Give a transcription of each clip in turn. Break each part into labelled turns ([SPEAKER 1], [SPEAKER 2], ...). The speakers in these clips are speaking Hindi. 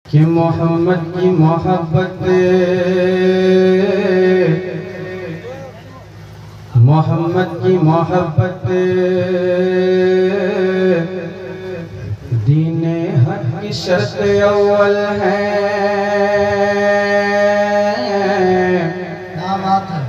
[SPEAKER 1] कि मोहम्मद की मोहब्बत, मोहम्मद की मोहब्बत दीने हक की शर्त अव्वल है।
[SPEAKER 2] क्या बात है।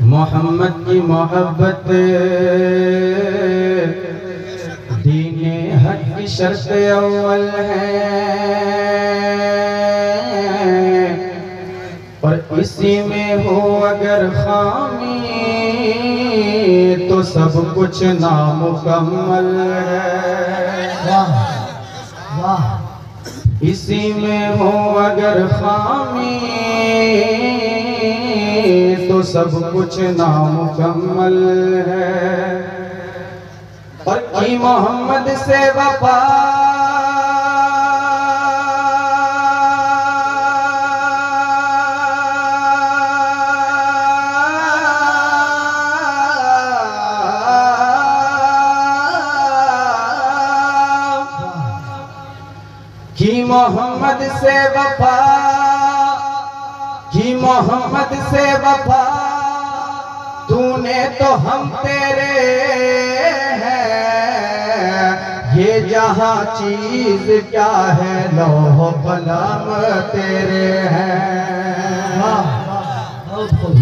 [SPEAKER 1] मोहम्मद की मोहब्बत दीने हक की शर्त अव्वल है और इसी में हो अगर खामी तो सब कुछ नामुकम्मल है।
[SPEAKER 2] वाह वाह।
[SPEAKER 1] इसी में हो अगर खामी तो सब कुछ नामुकम्मल है। और की मोहम्मद से वफा की मोहम्मद से वफा, की मोहम्मद से वफा तूने तो हम तेरे हैं। ये जहां चीज क्या है लौह कलम तेरे हैं।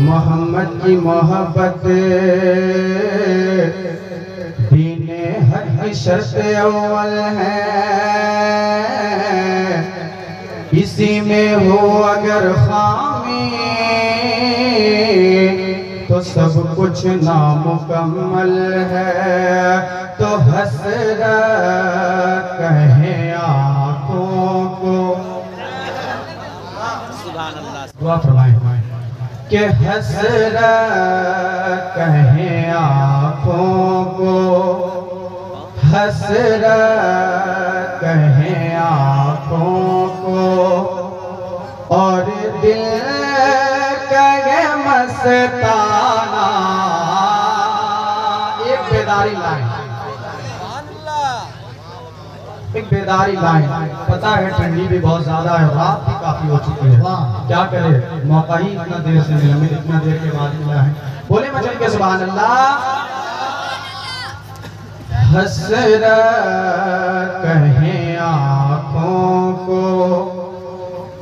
[SPEAKER 1] मोहम्मद की मोहब्बत दीने हक की शर्त अव्वल है। इसी में हो अगर खामी तो सब कुछ नामुकम्मल है। तो हसरत कहे आँखों को, दुआ फरमाएं कि हसरत कहे आँखों को, हसरत कहे आँखों को और दिल कहे मस्ताना। एक बेदारी लाइन, एक बेदारी लाइन। पता है ठंडी भी बहुत ज्यादा है, रात भी काफी हो चुकी है। क्या करे, मौका ही इतना देर से मिला, हमें इतना देर के बाद मिला है। बोले मचल के सुभान अल्लाह। हसरत कहे आँखों को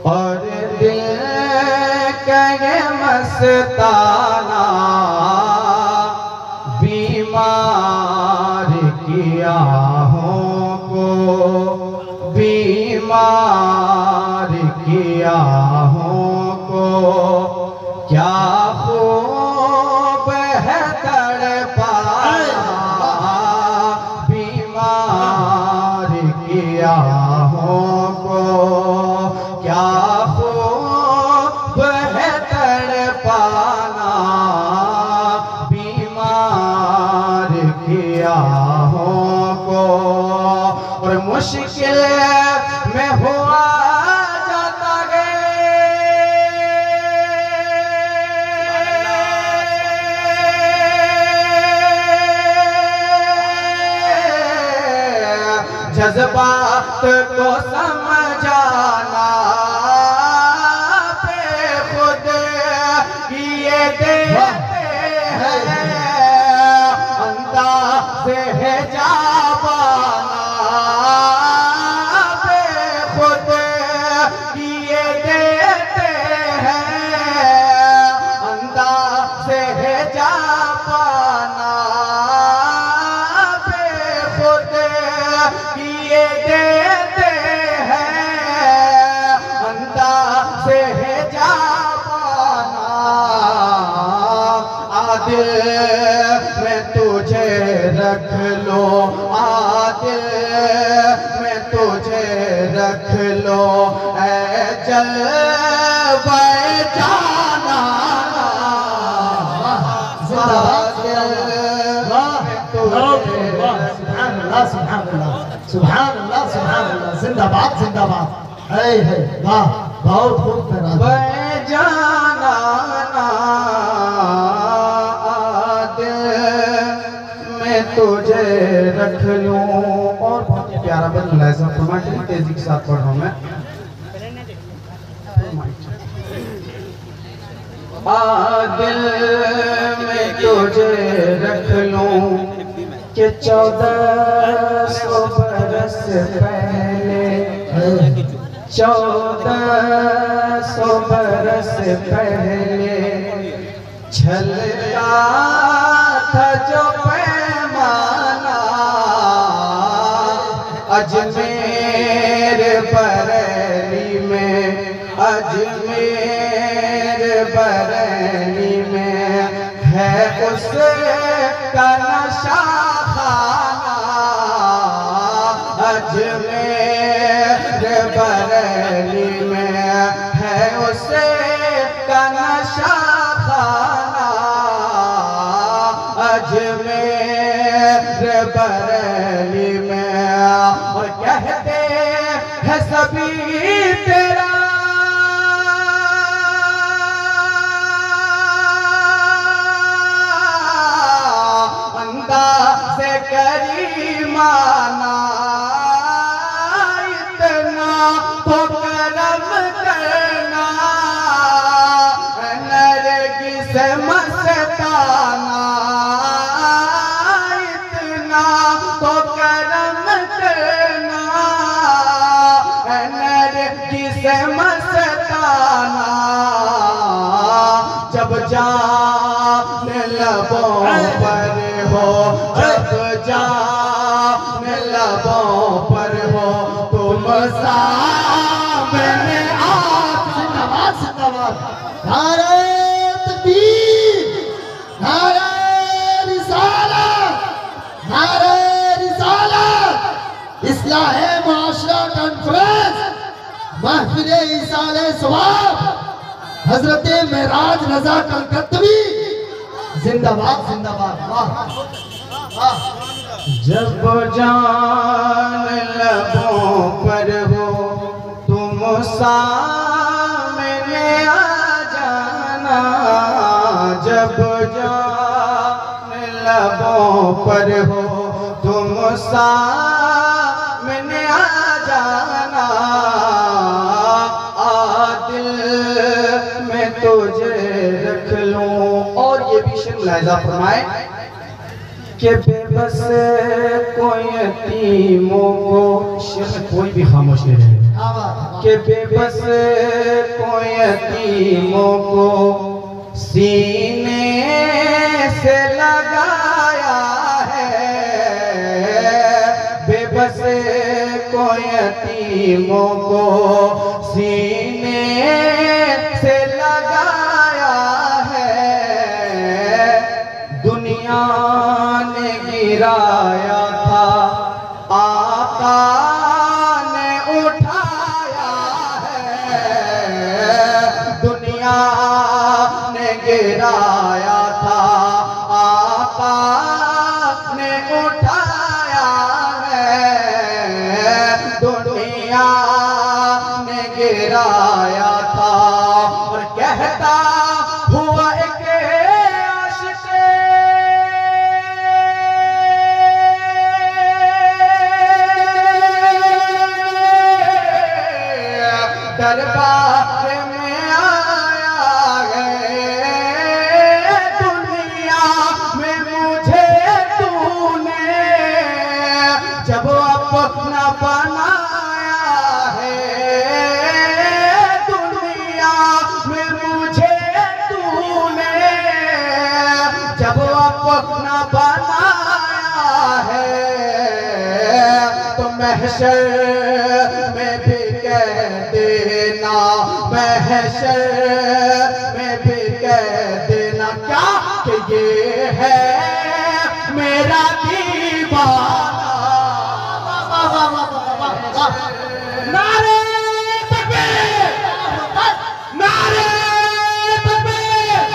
[SPEAKER 1] और दिल कहे मस्ताना। बीमार की आहों को, बीमार की आहों को क्या खूब है तड़पाना। बीमार की आहों को क्या खूब है तड़पाना। बीमार की आहों को और मुश्किल में हुआ जाता है जज्बात को समझाना। बेखुद किए देते हैं अंदाज़ है जावाना। बेखुद किए देते हैं अंदाज़ है जावाना। बेखुद किए देते हैं अंदाज़ है जावाना। आदिल में तुझे रख लो, आदिल में तुझे रख लो ऐ जलवे जाना।
[SPEAKER 2] सुभान अल्लाह सुभान अल्लाह। जिंदाबाद जिंदाबाद। है वाह, बहुत खूब
[SPEAKER 1] मैं जाना दिल में तुझे रख लूं और प्यारा बन मुलाज़ा फरमाते हैं, तेजी के साथ पढ़ रहा हूँ मैं। दिल में तुझे रख लूं कि 1400 बरस पहले, 1400 बरस पहले छलका था जो पैमाना, अजमेर बरेली में, अजमेर बरेली में है उसका नशा खाना, अजमेर बरेली में है उसका नशा खाना, अजमेर बरेली में। और कहते हैं सभी तेरा अंदाज़े करीमाना, इतना तो करम करना नरगिस मस्ताना, इतना तो करम करना नरगिस मस्ताना, जब जान लबों पर हो, जब जान लबों पर हो तुम सामने
[SPEAKER 2] जिंदाबाद जिंदाबाद। नारे तकबीर, नारे रिसालत, नारे रिसालत। इस्लाहे मुआशरा कॉन्फ्रेंस महफिल इसाले सवाब हजरत मेराज रजा कलकत्तवी जिंदाबाद जिंदाबाद। वाह वाह।
[SPEAKER 1] जब जान लबों पर हो तुम सामने आ जाना, जब जान लबों पर हो तुम सामने आ जाना, दिल में तुझे रख लूं। और ये भी शेर मुलाहिजा फरमाए कि बेबस कोई यतीमों को, शेर में कोई भी खामोश नहीं रहे, कि बेबस कोई यतीमों को सीने से लगाया है, बेबस कोई यतीमों को सीने से लगाया है, दुनिया ने गिराया था आका ने उठाया है, दुनिया ने गिराया था आका ने उठाया है, दुनिया ने गिराया था। और कहता हुआ एक आशिक दरबार में आया है, दुनिया में मुझे तूने जब अपना बनाया है, दुनिया में मुझे तूने जब अपना बनाया है, तो महशर में भी कह देना, महशर में भी कह देना क्या कि ये है मेरा दीवाना। नारे तकबीर, नारे तकबीर,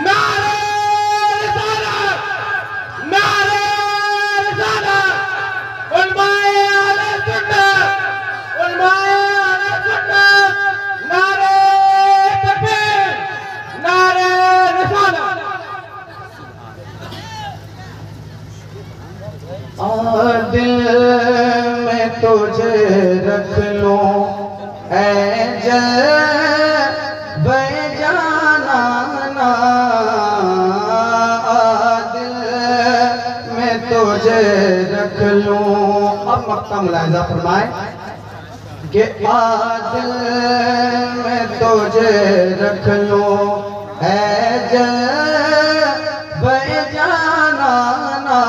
[SPEAKER 1] नारे रिसालत, नारे रिसालत। उलमाए अहले सुन्नत, उलमाए अहले सुन्नत, नारे तकबीर, तुझे रख लूं ऐ जलवे जाना ना, दिल में तुझे रख लूं। अब मक्ता मुलाहिजा फरमाए कि दिल में तुझे रख लूं ऐ जलवे जाना ना,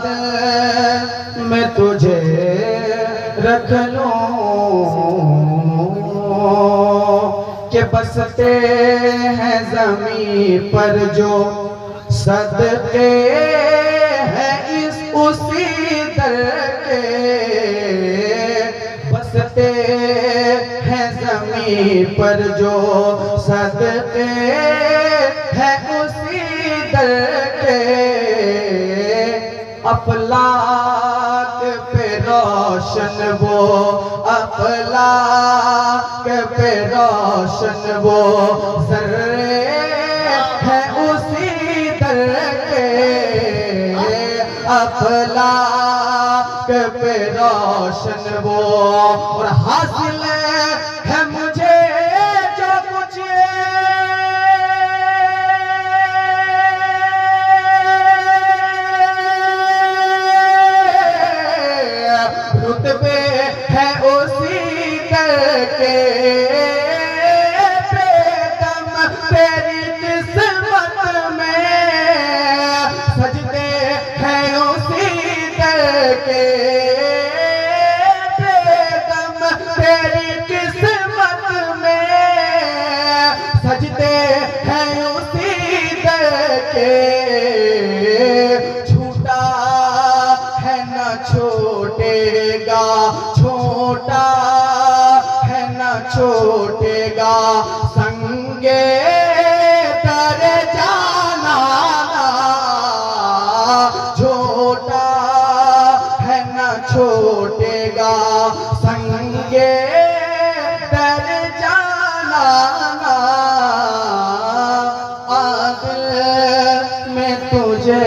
[SPEAKER 1] दिल में तुझे रख लूं कि बसते हैं ज़मीं पर जो सदके हैं इस उसी दर के, बसते हैं ज़मीं पर जो सदके हैं उसी दर के, अफलाक पे रोशन वो, अफलाक पे रोशन वो ज़र्रे है उसी दर के, अफलाक पे रोशन वो। और हासिल है मुझे जो कुछ रुतबे है उसी दर के, बेदम तेरी किस्मत में सजदे हैं उसी दर के, बेदम तेरी किस्मत में सजदे हैं उसी दर के, छूटा है न छोटेगा, छोटा है न छोटेगा संगे तर जाना, छोटा है न छोटेगा संगे तर जाना, दिल में तुझे